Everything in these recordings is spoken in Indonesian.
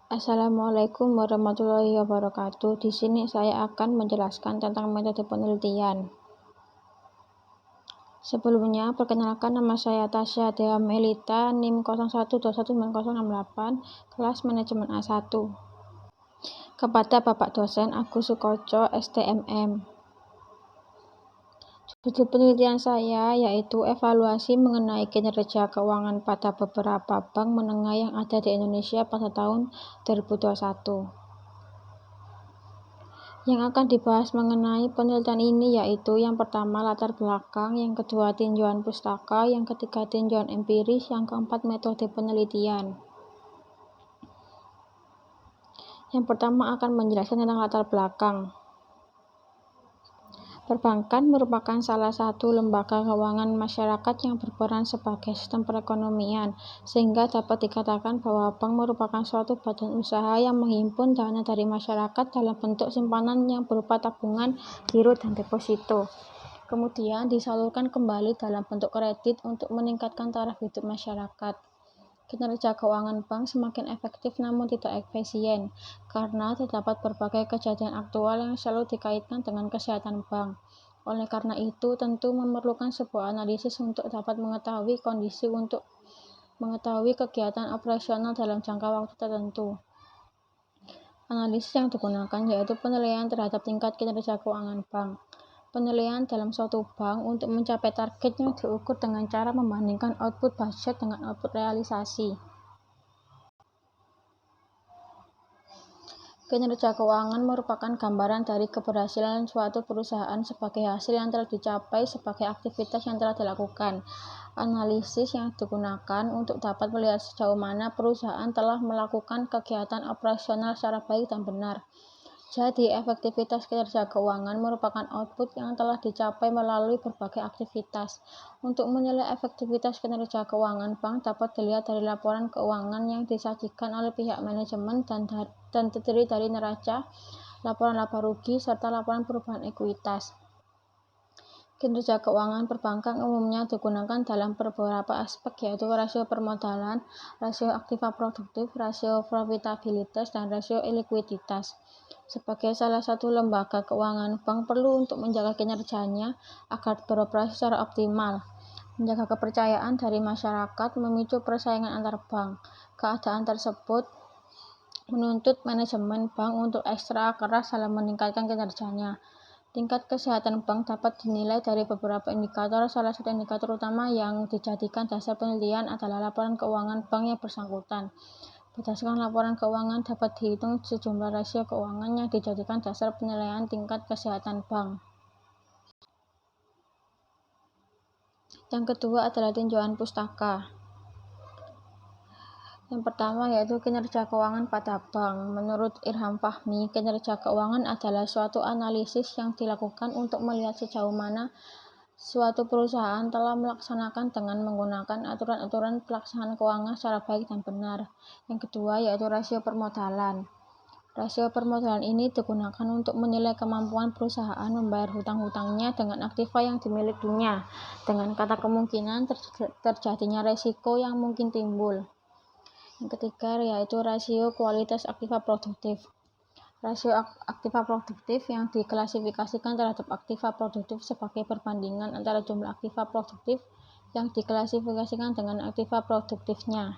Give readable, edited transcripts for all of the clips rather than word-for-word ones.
Assalamualaikum warahmatullahi wabarakatuh. Di sini saya akan menjelaskan tentang metode penelitian. Sebelumnya, perkenalkan, nama saya Tasya Dea Melita, NIM 01219068, kelas manajemen A1. Kepada Bapak Dosen Agus Sukoco, STMM. Judul penelitian saya yaitu evaluasi mengenai kinerja keuangan pada beberapa bank menengah yang ada di Indonesia pada tahun 2021. Yang akan dibahas mengenai penelitian ini yaitu yang pertama latar belakang, yang kedua tinjauan pustaka, yang ketiga tinjauan empiris, yang keempat metode penelitian. Yang pertama akan menjelaskan tentang latar belakang. Perbankan merupakan salah satu lembaga keuangan masyarakat yang berperan sebagai sistem perekonomian, sehingga dapat dikatakan bahwa bank merupakan suatu badan usaha yang menghimpun dana dari masyarakat dalam bentuk simpanan yang berupa tabungan, giro, dan deposito. Kemudian disalurkan kembali dalam bentuk kredit untuk meningkatkan taraf hidup masyarakat. Kinerja keuangan bank semakin efektif namun tidak efisien, karena terdapat berbagai kejadian aktual yang selalu dikaitkan dengan kesehatan bank. Oleh karena itu, tentu memerlukan sebuah analisis untuk dapat mengetahui kondisi untuk mengetahui kegiatan operasional dalam jangka waktu tertentu. Analisis yang digunakan yaitu penilaian terhadap tingkat kinerja keuangan bank. Penilaian dalam suatu bank untuk mencapai targetnya diukur dengan cara membandingkan output budget dengan output realisasi. Kinerja keuangan merupakan gambaran dari keberhasilan suatu perusahaan sebagai hasil yang telah dicapai sebagai aktivitas yang telah dilakukan. Analisis yang digunakan untuk dapat melihat sejauh mana perusahaan telah melakukan kegiatan operasional secara baik dan benar. Jadi, efektivitas kinerja keuangan merupakan output yang telah dicapai melalui berbagai aktivitas. Untuk menilai efektivitas kinerja keuangan bank dapat dilihat dari laporan keuangan yang disajikan oleh pihak manajemen dan terdiri dari neraca, laporan laba rugi, serta laporan perubahan ekuitas. Kinerja keuangan perbankan umumnya digunakan dalam beberapa aspek yaitu rasio permodalan, rasio aktiva produktif, rasio profitabilitas, dan rasio likuiditas. Sebagai salah satu lembaga keuangan, bank perlu untuk menjaga kinerjanya agar beroperasi secara optimal, menjaga kepercayaan dari masyarakat, memicu persaingan antar bank. Keadaan tersebut menuntut manajemen bank untuk ekstra keras dalam meningkatkan kinerjanya. Tingkat kesehatan bank dapat dinilai dari beberapa indikator. Salah satu indikator utama yang dijadikan dasar penelitian adalah laporan keuangan bank yang bersangkutan. Berdasarkan laporan keuangan dapat dihitung sejumlah rasio keuangan yang dijadikan dasar penilaian tingkat kesehatan bank. Yang kedua adalah tinjauan pustaka. Yang pertama yaitu kinerja keuangan pada bank. Menurut Irham Fahmi, kinerja keuangan adalah suatu analisis yang dilakukan untuk melihat sejauh mana suatu perusahaan telah melaksanakan dengan menggunakan aturan-aturan pelaksanaan keuangan secara baik dan benar. Yang kedua yaitu rasio permodalan. Rasio permodalan ini digunakan untuk menilai kemampuan perusahaan membayar hutang-hutangnya dengan aktiva yang dimilikinya, dengan kata kemungkinan terjadinya resiko yang mungkin timbul. Yang ketiga yaitu rasio kualitas aktiva produktif. Rasio aktiva produktif yang diklasifikasikan terhadap aktiva produktif sebagai perbandingan antara jumlah aktiva produktif yang diklasifikasikan dengan aktiva produktifnya.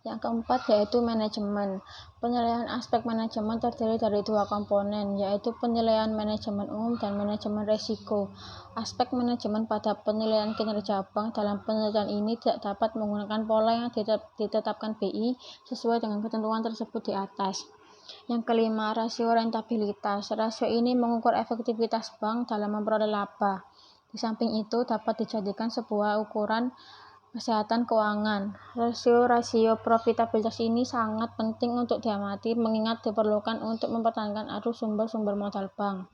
Yang keempat yaitu manajemen. Penilaian aspek manajemen terdiri dari dua komponen, yaitu penilaian manajemen umum dan manajemen risiko. Aspek manajemen pada penilaian kinerja bank dalam penelitian ini tidak dapat menggunakan pola yang ditetapkan BI sesuai dengan ketentuan tersebut di atas. Yang kelima, rasio rentabilitas. Rasio ini mengukur efektivitas bank dalam memperoleh laba. Di samping itu dapat dijadikan sebuah ukuran kesehatan keuangan. Rasio profitabilitas ini sangat penting untuk diamati mengingat diperlukan untuk mempertahankan arus sumber-sumber modal bank.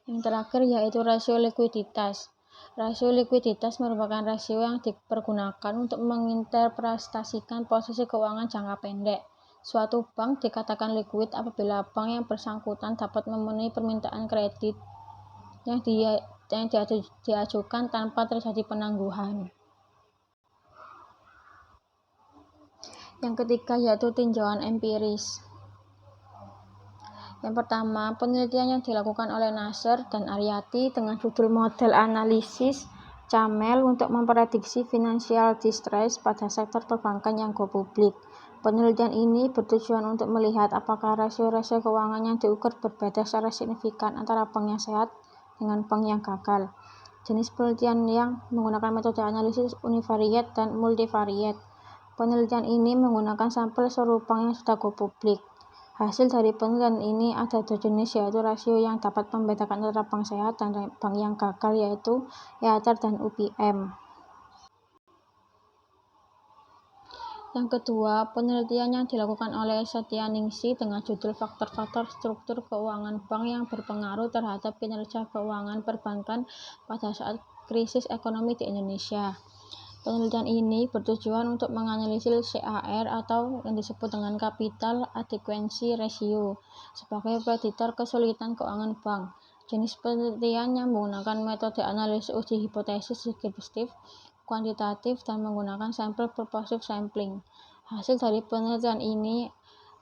Yang terakhir yaitu rasio likuiditas. Rasio likuiditas merupakan rasio yang dipergunakan untuk menginterpretasikan posisi keuangan jangka pendek. Suatu bank dikatakan liquid apabila bank yang bersangkutan dapat memenuhi permintaan kredit yang diajukan tanpa terjadi penangguhan. Yang ketiga yaitu tinjauan empiris. Yang pertama, penelitian yang dilakukan oleh Nasr dan Aryati dengan judul Model Analisis Camel untuk memprediksi financial distress pada sektor perbankan yang go public. Penelitian ini bertujuan untuk melihat apakah rasio-rasio keuangan yang diukur berbeda secara signifikan antara bank yang sehat dengan bank yang gagal. Jenis penelitian yang menggunakan metode analisis univariate dan multivariate. Penelitian ini menggunakan sampel seluruh bank yang sudah go public. Hasil dari penelitian ini ada 2 jenis, yaitu rasio yang dapat membedakan antara bank sehat dan bank yang gagal, yaitu EATR dan UPM. Yang kedua, penelitian yang dilakukan oleh Setyaningsih dengan judul Faktor-faktor struktur keuangan bank yang berpengaruh terhadap kinerja keuangan perbankan pada saat krisis ekonomi di Indonesia. Penelitian ini bertujuan untuk menganalisis CAR atau yang disebut dengan Capital Adequacy Ratio sebagai prediktor kesulitan keuangan bank. Jenis penelitian yang menggunakan metode analisis uji hipotesis deskriptif, kuantitatif, dan menggunakan sampel purposive sampling. Hasil dari penelitian ini,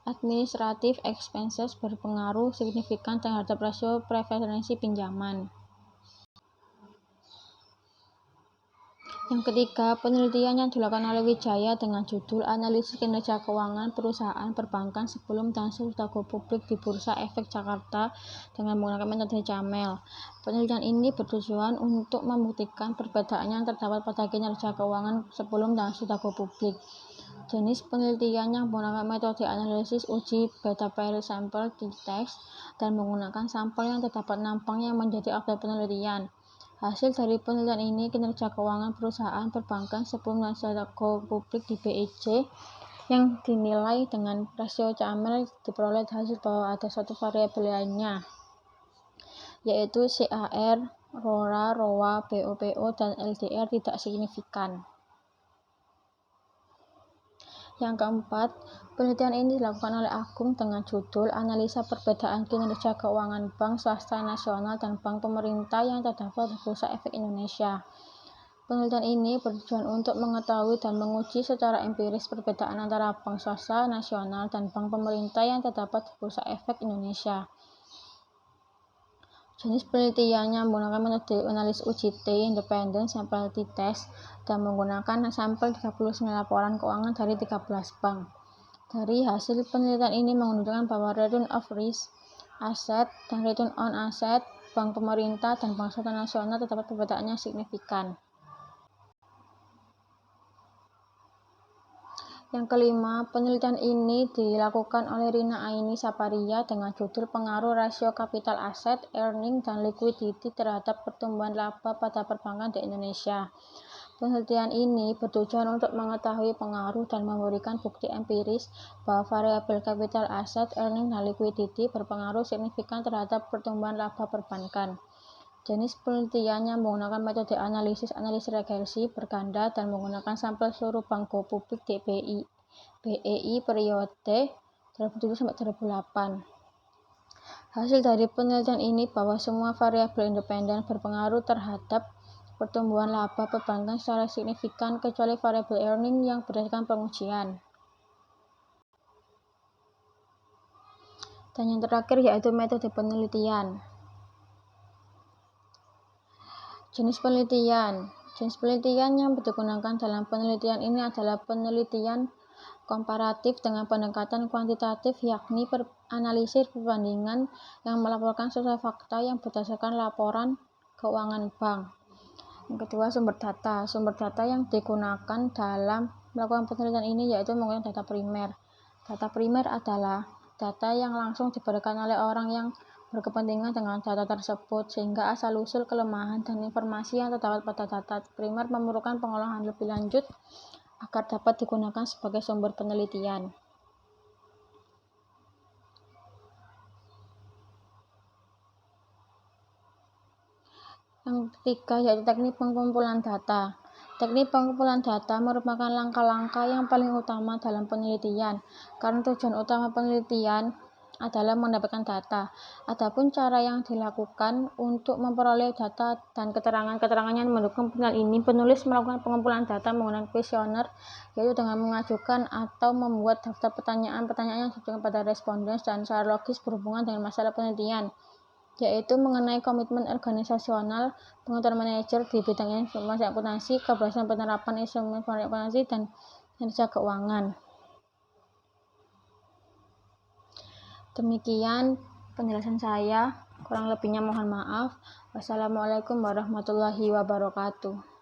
administrative expenses berpengaruh signifikan terhadap rasio preferensi pinjaman. Yang ketiga, penelitian yang dilakukan oleh Wijaya dengan judul Analisis Kinerja Keuangan Perusahaan Perbankan sebelum dan sesudah go publik di Bursa Efek Jakarta dengan menggunakan metode Camel. Penelitian ini bertujuan untuk membuktikan perbedaan yang terdapat pada kinerja keuangan sebelum dan sesudah go publik. Jenis penelitian yang menggunakan metode analisis uji beta pair sample t-test dan menggunakan sampel yang terdapat 6 bank yang menjadi objek penelitian. Hasil dari penelitian ini, kinerja keuangan perusahaan perbankan sebelum dan sesudah go publik di BIJ yang dinilai dengan rasio Camel diperoleh hasil bahwa ada suatu variabel lainnya, yaitu CAR, RORA, ROA, BOPO, dan LDR tidak signifikan. Yang keempat, penelitian ini dilakukan oleh Agung dengan judul Analisa Perbedaan Kinerja Keuangan Bank Swasta Nasional dan Bank Pemerintah yang terdapat di Bursa Efek Indonesia. Penelitian ini bertujuan untuk mengetahui dan menguji secara empiris perbedaan antara bank swasta nasional dan bank pemerintah yang terdapat di Bursa Efek Indonesia. Jenis penelitiannya menggunakan metode analisis UJT Independent Sample T-Test dan menggunakan sampel 39 laporan keuangan dari 13 bank. Dari hasil penelitian ini menunjukkan bahwa return of risk asset dan return on asset bank pemerintah dan bank swasta nasional terdapat perbedaannya signifikan. Yang kelima, penelitian ini dilakukan oleh Rina Aini Saparia dengan judul Pengaruh Rasio Kapital Aset, Earning, dan Liquidity terhadap pertumbuhan laba pada perbankan di Indonesia. Penelitian ini bertujuan untuk mengetahui pengaruh dan memberikan bukti empiris bahwa variabel kapital aset, earning, dan liquidity berpengaruh signifikan terhadap pertumbuhan laba perbankan. Jenis penelitiannya menggunakan metode analisis regresi berganda dan menggunakan sampel seluruh bank go publik di BEI periode 2007-2008. Hasil dari penelitian ini bahwa semua variabel independen berpengaruh terhadap pertumbuhan laba perbankan secara signifikan kecuali variabel earning yang berdasarkan pengujian. Dan yang terakhir yaitu metode penelitian. Jenis penelitian yang digunakan dalam penelitian ini adalah penelitian komparatif dengan pendekatan kuantitatif, yakni analisis perbandingan yang melaporkan sesuai fakta yang berdasarkan laporan keuangan bank. Yang kedua, sumber data. Sumber data yang digunakan dalam melakukan penelitian ini yaitu menggunakan data primer. Data primer adalah data yang langsung diberikan oleh orang yang berkepentingan dengan data tersebut, sehingga asal-usul kelemahan dan informasi yang terdapat pada data primer memerlukan pengolahan lebih lanjut agar dapat digunakan sebagai sumber penelitian. Yang ketiga yaitu teknik pengumpulan data. Teknik pengumpulan data merupakan langkah-langkah yang paling utama dalam penelitian, karena tujuan utama penelitian adalah mendapatkan data. Adapun cara yang dilakukan untuk memperoleh data dan keterangan-keterangan yang mendukung penilaian ini, penulis melakukan pengumpulan data menggunakan kuesioner, yaitu dengan mengajukan atau membuat daftar pertanyaan-pertanyaan yang diberikan pada responden dan secara logis berhubungan dengan masalah penelitian, yaitu mengenai komitmen organisasional, pengetahuan manajer di bidang informasi akuntansi, keberhasilan penerapan instrumen akuntansi, dan kinerja keuangan. Demikian penjelasan saya, kurang lebihnya mohon maaf. Wassalamualaikum warahmatullahi wabarakatuh.